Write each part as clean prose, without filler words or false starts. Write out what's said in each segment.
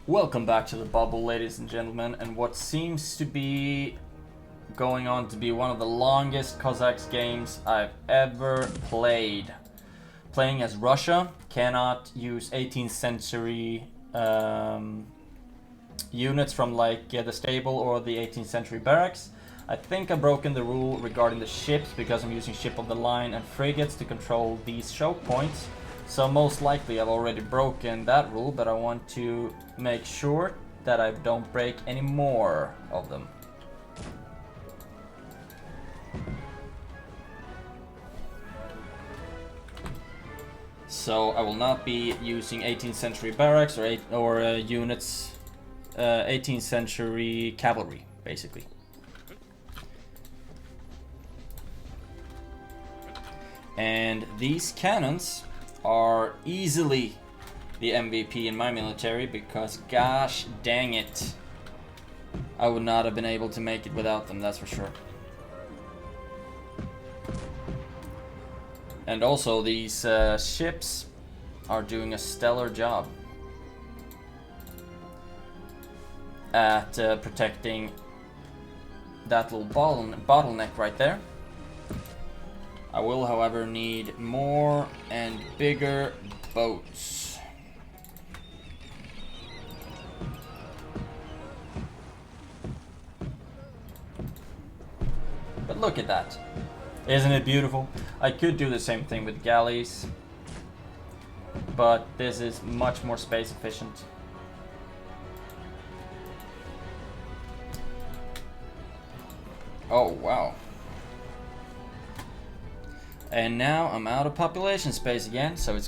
Welcome back to the bubble, ladies and gentlemen, and what seems to be going on to be one of the longest Cossacks games I've ever played. Playing as Russia, cannot use 18th century units from like the stable or the 18th century barracks. I think I've broken the rule regarding the ships because I'm using ship of the line and frigates to control these choke points. So most likely I've already broken that rule, but I want to make sure that I don't break any more of them. So I will not be using 18th century barracks or units, 18th century cavalry, basically. And these cannons are easily the MVP in my military because gosh dang it, I would not have been able to make it without them, that's for sure. And also these ships are doing a stellar job at protecting that little bottleneck right there. I will, however, need more and bigger boats. But look at that. Isn't it beautiful? I could do the same thing with galleys, but this is much more space efficient. Oh, wow. And now I'm out of population space again, so it's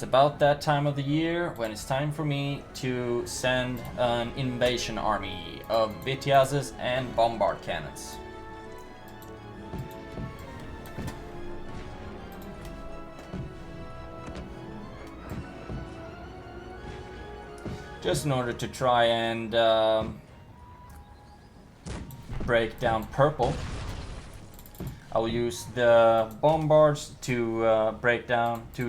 about that time of the year when it's time for me to send an invasion army of Vityazes and bombard cannons. Just in order to try and break down purple. I will use the bombards to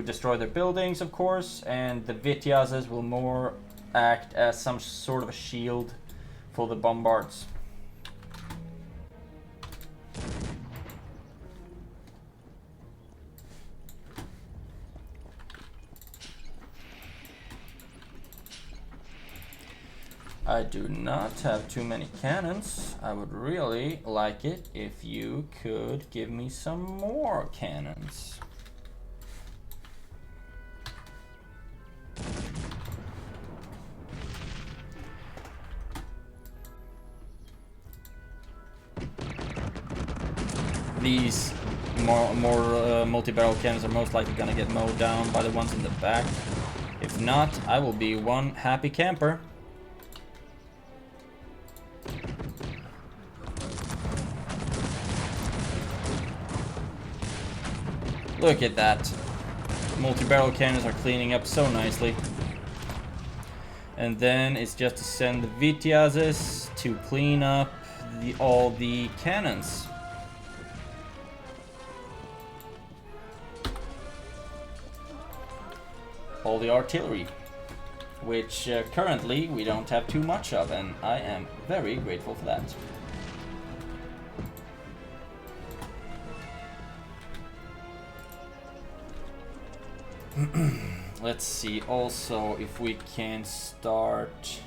destroy their buildings, of course, and the Vityazes will more act as some sort of a shield for the bombards. I do not have too many cannons. I would really like it if you could give me some more cannons. These more multi-barrel cannons are most likely gonna get mowed down by the ones in the back. If not, I will be one happy camper. Look at that. Multi-barrel cannons are cleaning up so nicely. And then it's just to send the Vityazes to clean up all the cannons. All the artillery. Which currently we don't have too much of, and I am very grateful for that. Let's see also if we can start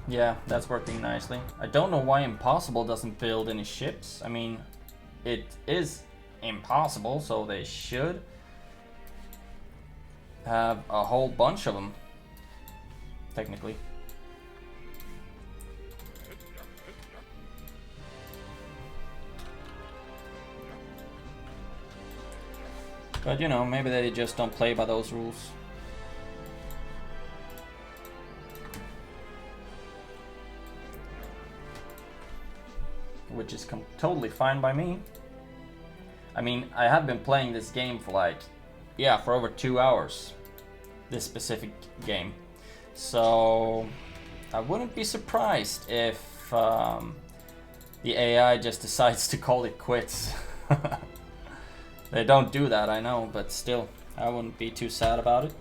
yeah, that's working nicely. I don't know why Impossible doesn't build any ships. I mean, it is impossible, so they should have a whole bunch of them, technically. But you know, maybe they just don't play by those rules. Which is totally fine by me. I mean, I have been playing this game for like, yeah, for over 2 hours. This specific game. So I wouldn't be surprised if the AI just decides to call it quits. They don't do that, I know, but still, I wouldn't be too sad about it.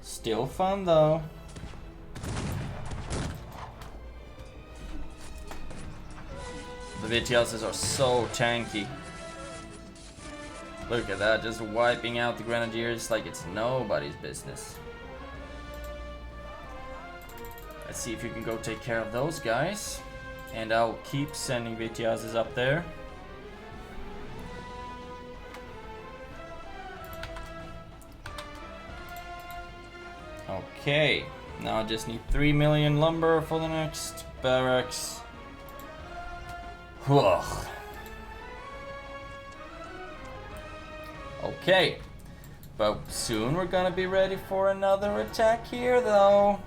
Still fun though. The VTLs are so tanky. Look at that, just wiping out the Grenadiers like it's nobody's business. Let's see if you can go take care of those guys. And I'll keep sending VTLs up there. Okay, now I just need 3 million lumber for the next barracks. Ugh. Okay, but soon we're gonna be ready for another attack here though.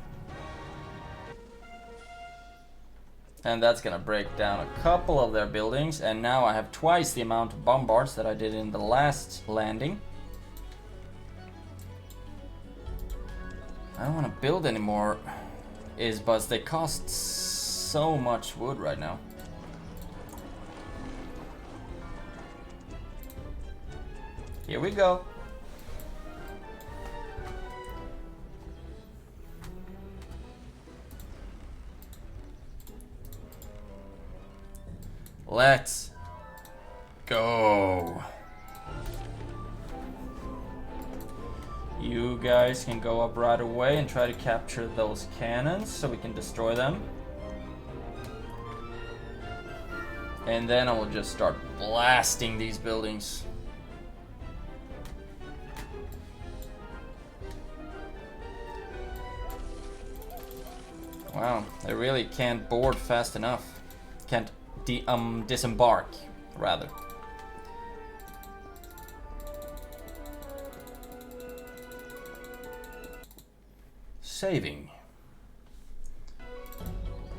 And that's gonna break down a couple of their buildings, and now I have twice the amount of bombards that I did in the last landing. I don't want to build any more ISBUs, they cost so much wood right now. Here we go. Let's go. You guys can go up right away and try to capture those cannons so we can destroy them. And then I will just start blasting these buildings. Wow, they really can't board fast enough. Can't disembark, rather. Saving.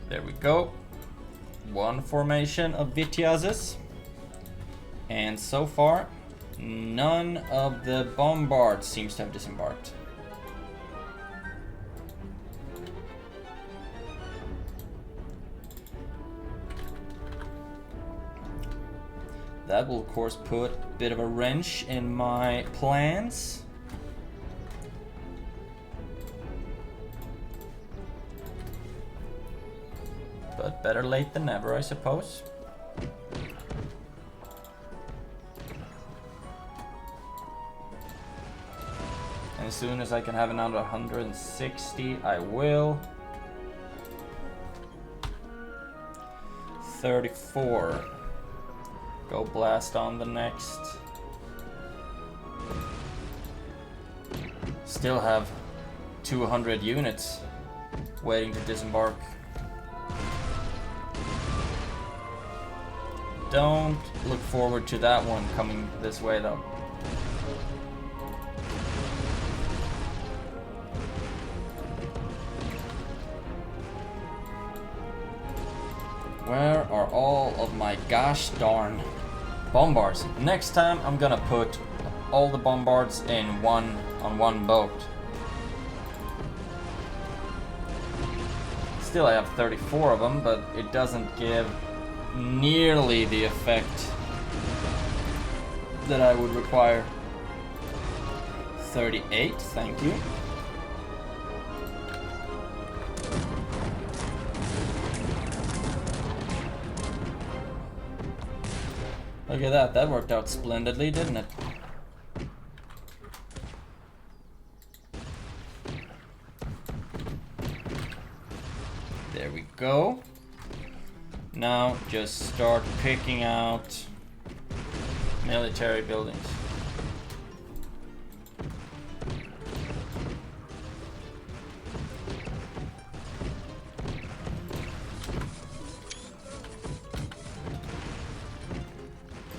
There we go. One formation of Vityazes. And so far, none of the bombards seems to have disembarked. That will of course put a bit of a wrench in my plans. But better late than never, I suppose. And as soon as I can have another 160, I will. 34. Go blast on the next. Still have 200 units waiting to disembark. Don't look forward to that one coming this way though. Where are all of my gosh darn bombards? Next time I'm gonna put all the bombards in on one boat. Still I have 34 of them, but it doesn't give nearly the effect that I would require. 38, thank you. Look at that, that worked out splendidly, didn't it? There we go. Now just start picking out military buildings.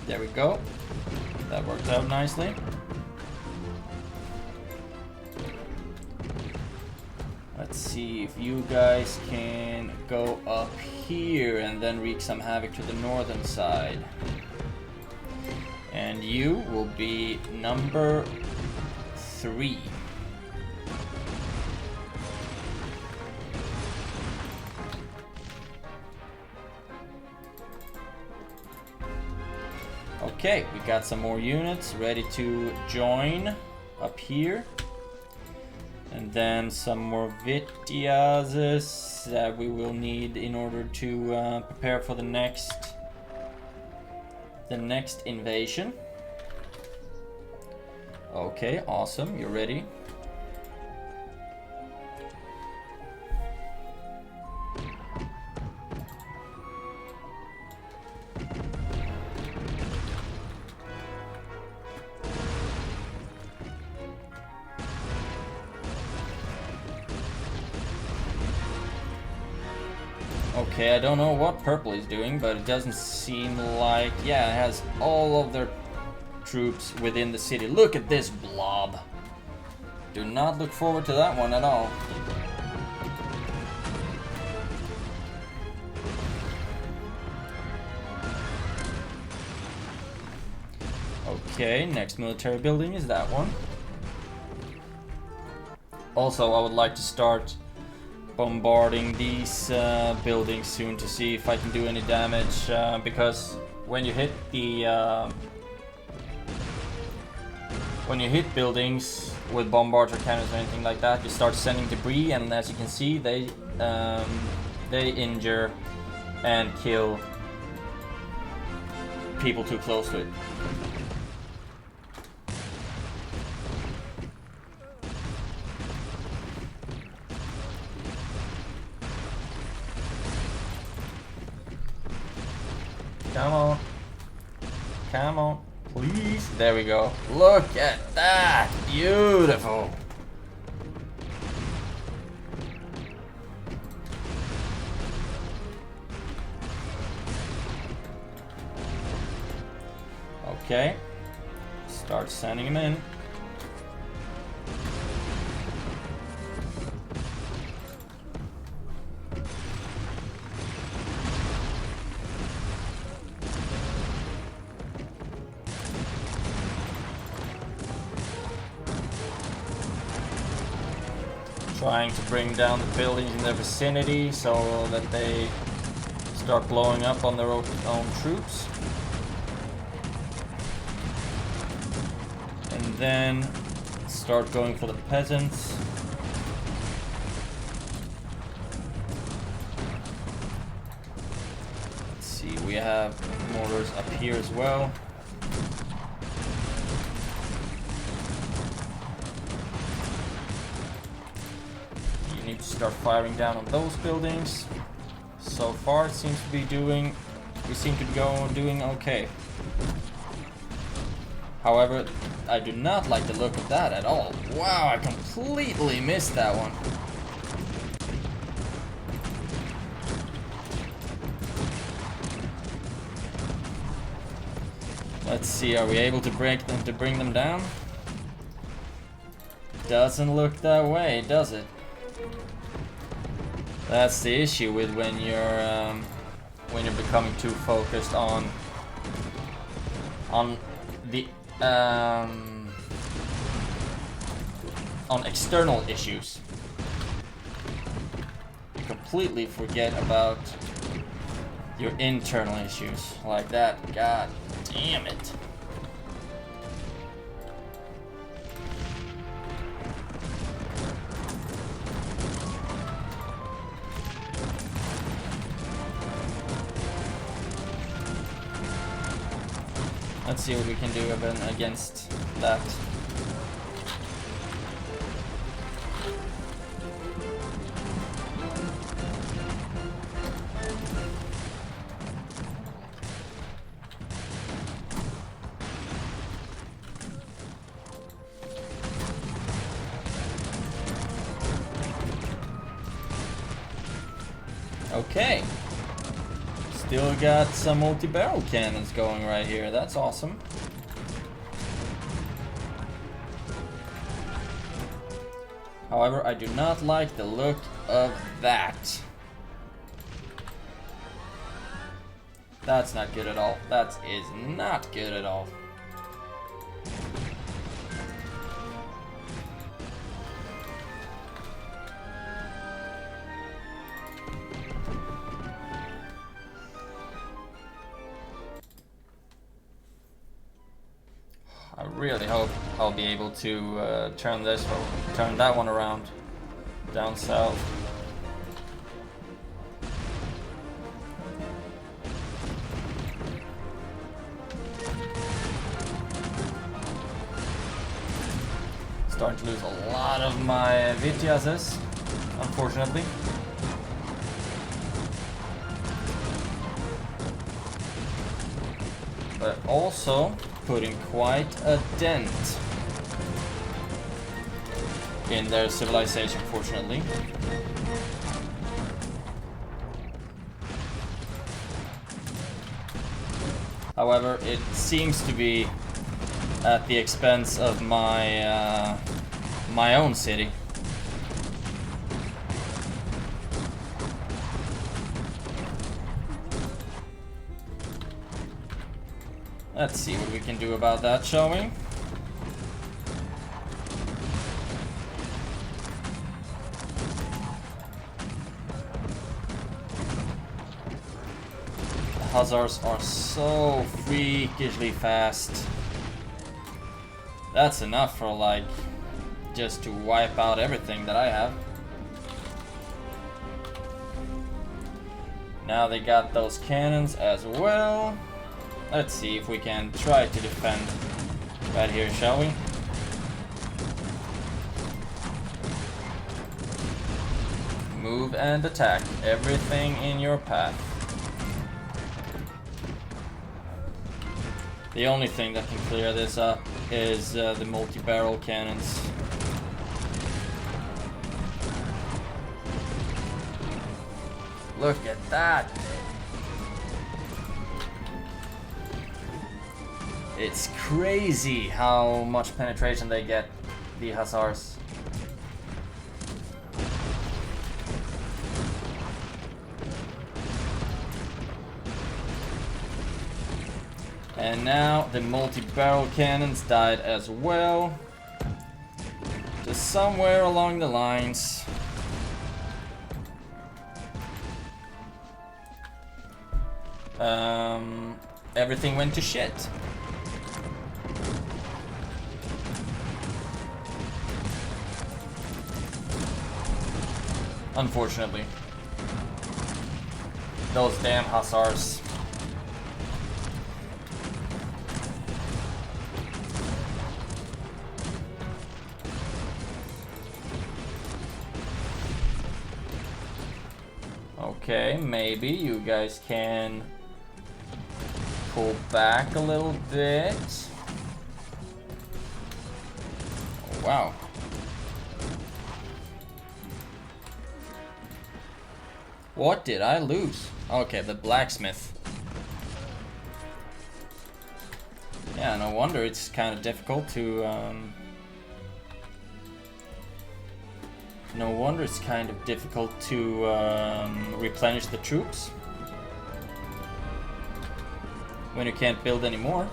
There we go. That worked out nicely. Let's see if you guys can go up here and then wreak some havoc to the northern side. And you will be number 3. Okay, we got some more units ready to join up here. And then some more Vitiazes that we will need in order to prepare for the next invasion. Okay, awesome, you're ready. Okay, I don't know what purple is doing, but it doesn't seem like... Yeah, it has all of their troops within the city. Look at this blob. Do not look forward to that one at all. Okay, next military building is that one. Also, I would like to start bombarding these buildings soon to see if I can do any damage, because when you hit the buildings with bombards or cannons or anything like that, you start sending debris, and as you can see, they injure and kill people too close to it. Come on. Come on. Please. There we go. Look at that. Beautiful. Okay. Start sending him in. Trying to bring down the buildings in their vicinity so that they start blowing up on their own troops. And then start going for the peasants. Let's see, we have mortars up here as well. Need to start firing down on those buildings. So far it seems to be doing, we seem to be doing okay. However, I do not like the look of that at all. Wow, I completely missed that one. Let's see, are we able to bring them down? Doesn't look that way, does it? That's the issue with when you're becoming too focused on the on external issues. You completely forget about your internal issues like that. God damn it. Let's see what we can do against that. Okay. Still got some multi-barrel cannons going right here. That's awesome. However, I do not like the look of that. That's not good at all. That is not good at all. really hope I'll be able to turn this or turn that one around down south. Starting to lose a lot of my Vitiases, unfortunately. But also putting quite a dent in their civilization, fortunately. However, it seems to be at the expense of my my own city. Let's see what we can do about that, shall we? The Hussars are so freakishly fast. That's enough for, like, just to wipe out everything that I have. Now they got those cannons as well. Let's see if we can try to defend right here, shall we? Move and attack everything in your path. The only thing that can clear this up is the multi-barrel cannons. Look at that! It's crazy how much penetration they get, the Hussars. And now the multi-barrel cannons died as well. Just somewhere along the lines. Everything went to shit. Unfortunately. Those damn Hussars. Okay, maybe you guys can pull back a little bit. Oh, wow. What did I lose? Okay, the blacksmith. Yeah, no wonder it's kind of difficult to no wonder it's kind of difficult to replenish the troops when you can't build anymore.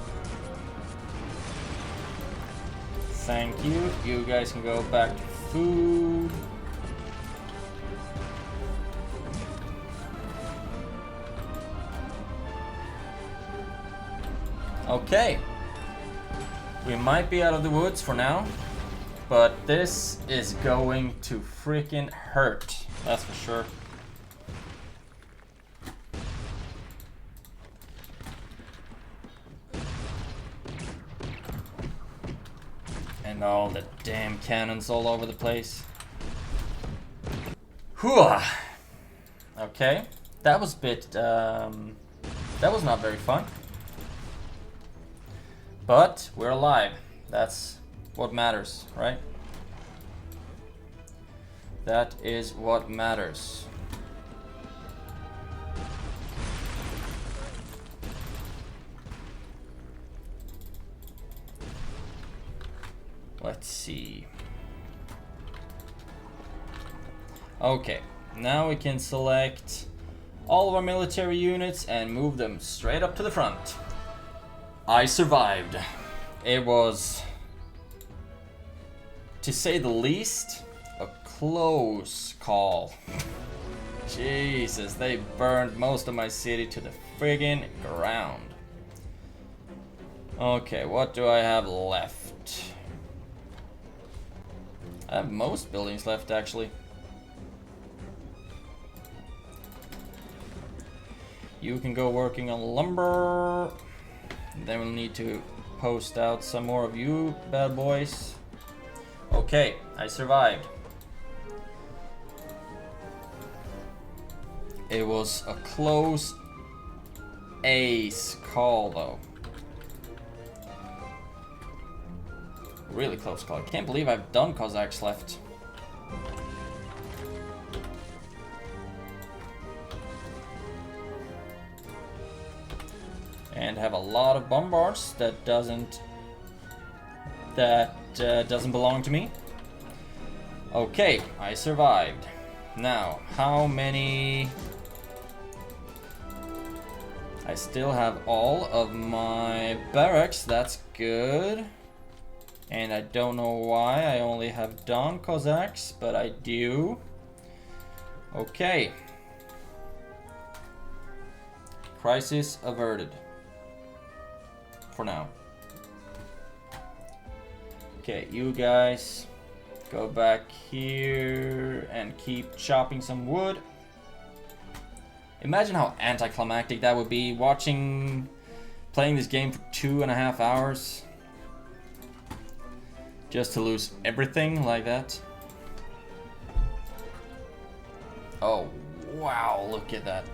Thank you. You guys can go back to food. Okay. We might be out of the woods for now. But this is going to freaking hurt, that's for sure. And all the damn cannons all over the place. Whew. Okay, that was a bit, that was not very fun. But we're alive, that's what matters, right? That is what matters. Let's see. Okay, now we can select all of our military units and move them straight up to the front. I survived. It was, to say the least, a close call. Jesus, they burned most of my city to the friggin' ground. Okay, what do I have left? right. I have most buildings left, actually. You can go working on lumber. Then we'll need to post out some more of you bad boys. Okay, I survived. It was a close ace call, though. Really close call. I can't believe I've done Cossacks left. And have a lot of bombards that doesn't belong to me. Okay, I survived. Now, how many? I still have all of my barracks. That's good. And I don't know why I only have Don Cossacks, but I do. Okay. Crisis averted. For now. Okay, you guys go back here and keep chopping some wood. Imagine how anticlimactic that would be, playing this game for 2.5 hours. Just to lose everything like that. Oh, wow, look at that.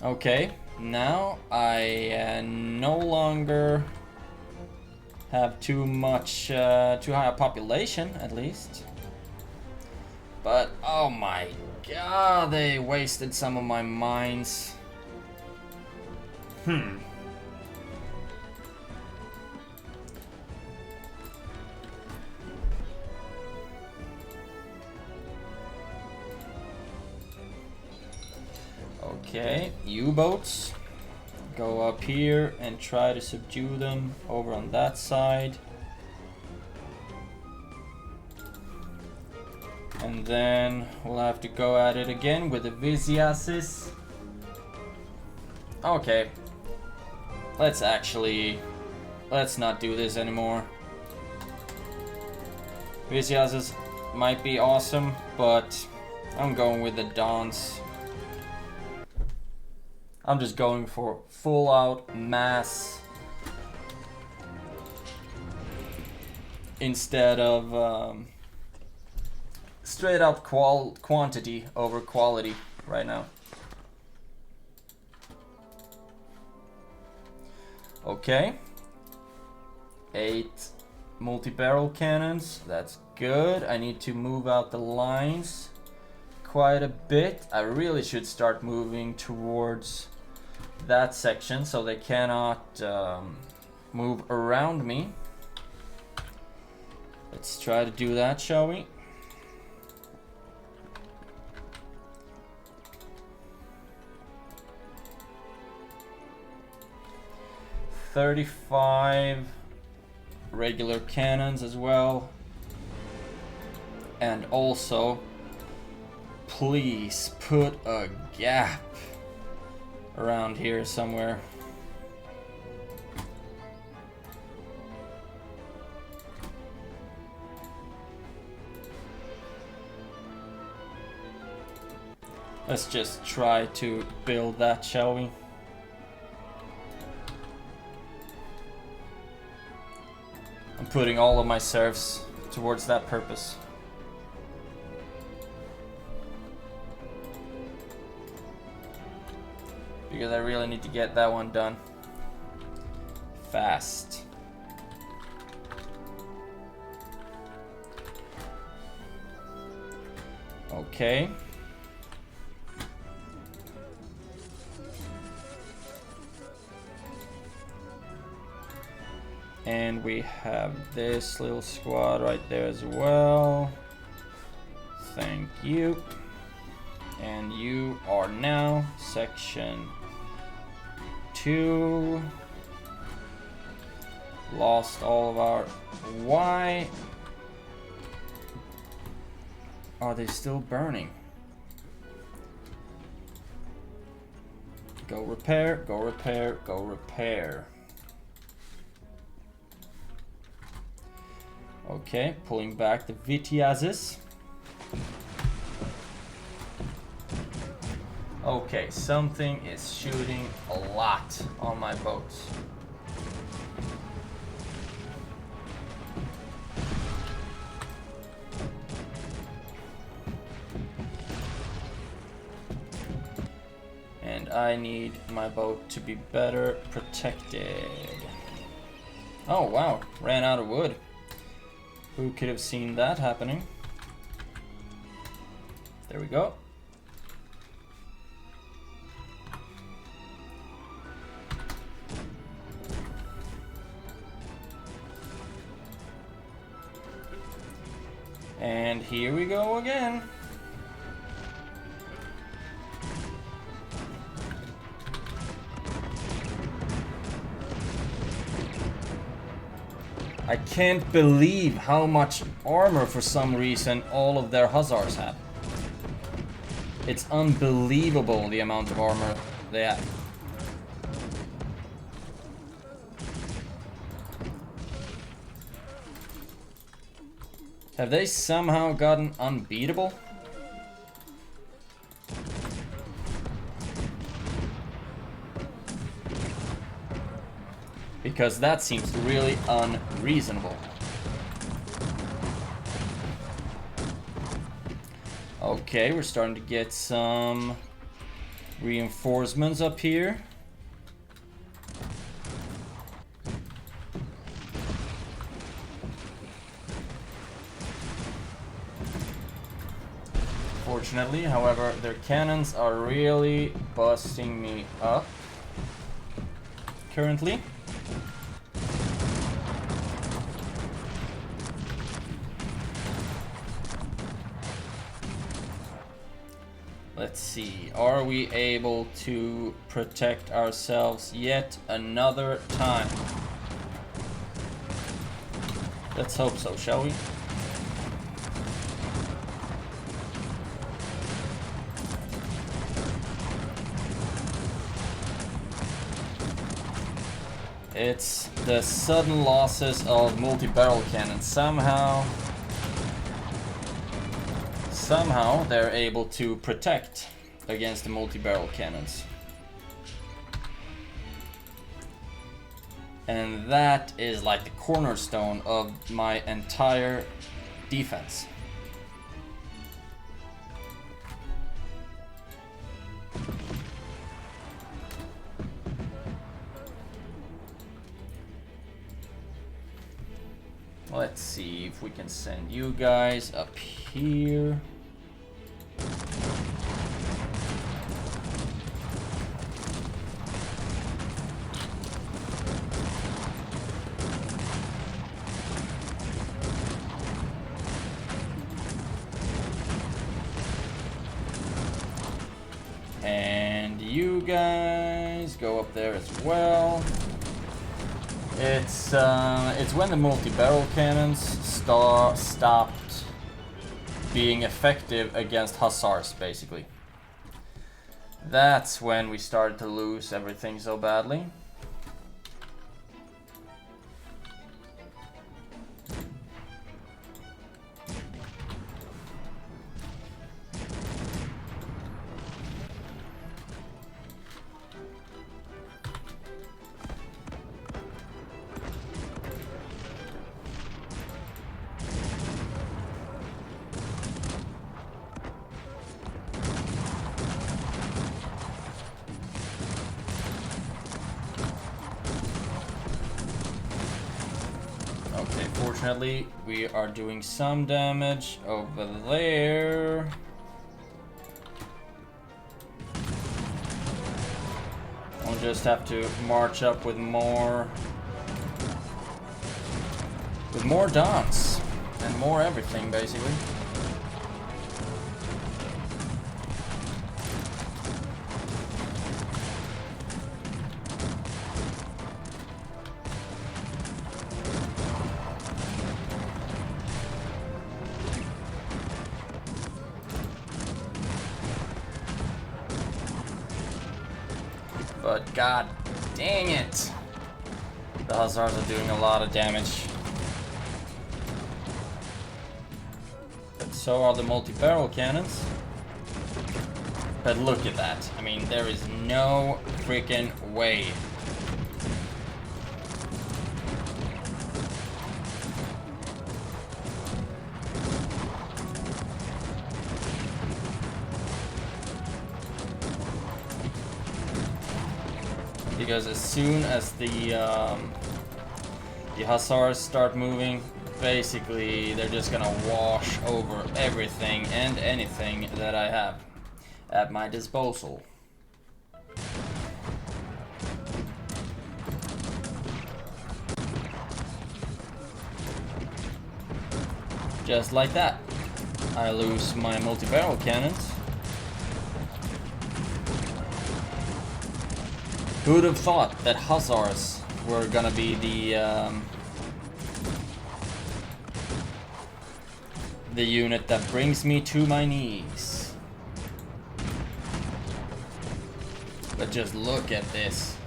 Okay, now I no longer have too high a population, at least. But, oh my god, they wasted some of my mines. Okay, U-boats. Go up here and try to subdue them over on that side. And then we'll have to go at it again with the Viziases. Okay. Let's not do this anymore. Viziases might be awesome, but I'm going with the Dons. I'm just going for full out mass instead of straight up quantity over quality right now. Okay. 8 multi-barrel cannons. That's good. I need to move out the lines quite a bit. I really should start moving towards that section so they cannot move around me. Let's try to do that, shall we? $35 regular cannons as well. And also, please put a gap around here somewhere. Let's just try to build that, shall we? I'm putting all of my serfs towards that purpose. Because I really need to get that one done fast. Okay. And we have this little squad right there as well. Thank you. And you are now section 2. Lost all of our... Why are they still burning? Go repair, go repair, go repair. Okay, pulling back the Vitiazes. Okay, something is shooting a lot on my boats. And I need my boat to be better protected. Oh wow, ran out of wood. Who could have seen that happening? There we go. And here we go again. I can't believe how much armor for some reason all of their hussars have. It's unbelievable the amount of armor they have. Have they somehow gotten unbeatable? Because that seems really unreasonable. Okay, we're starting to get some reinforcements up here. Fortunately, however, their cannons are really busting me up currently. Let's see, are we able to protect ourselves yet another time? Let's hope so, shall we? It's the sudden losses of multi-barrel cannons. Somehow they're able to protect against the multi-barrel cannons. And that is like the cornerstone of my entire defense. Let's see if we can send you guys up here. And you guys go up there as well. It's when the multi-barrel cannons stopped being effective against hussars, basically. That's when we started to lose everything so badly. Okay, fortunately, we are doing some damage over there. We'll just have to march up with more dons and more everything, basically. but god dang it. The Hussars are doing a lot of damage. But so are the multi-barrel cannons. But look at that. I mean, there is no freaking way. Because as soon as the Hussars start moving, basically they're just gonna wash over everything and anything that I have at my disposal. Just like that, I lose my multi-barrel cannons. Who would have thought that Hussars were gonna be the unit that brings me to my knees? But just look at this.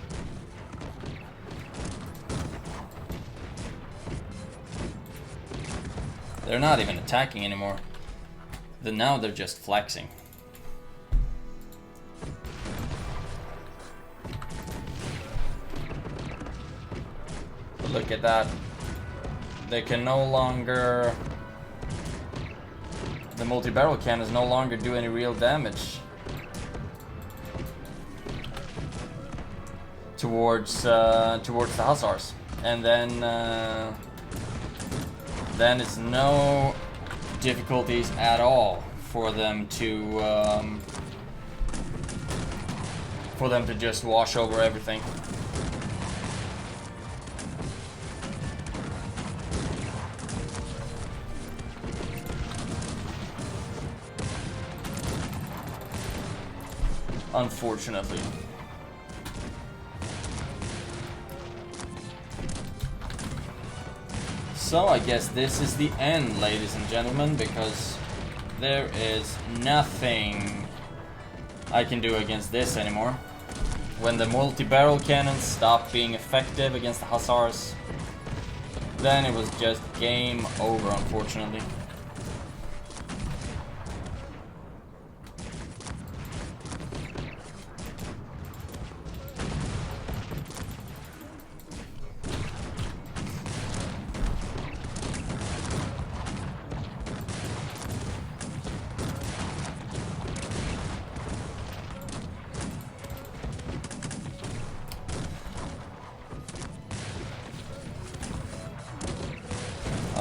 They're not even attacking anymore. Now they're just flexing. Look at that. They can no longer... The multi-barrel cannons no longer do any real damage towards the Hussars. And then it's no difficulties at all for them to just wash over everything. Unfortunately. So I guess this is the end, ladies and gentlemen, because there is nothing I can do against this anymore. When the multi-barrel cannons stopped being effective against the Hussars, then it was just game over, unfortunately.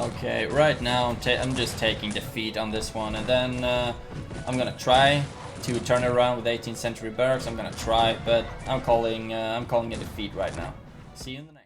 Okay, right now I'm just taking defeat on this one, and then I'm gonna try to turn it around with 18th century barracks. I'm gonna try, but I'm calling a defeat right now. See you in the next.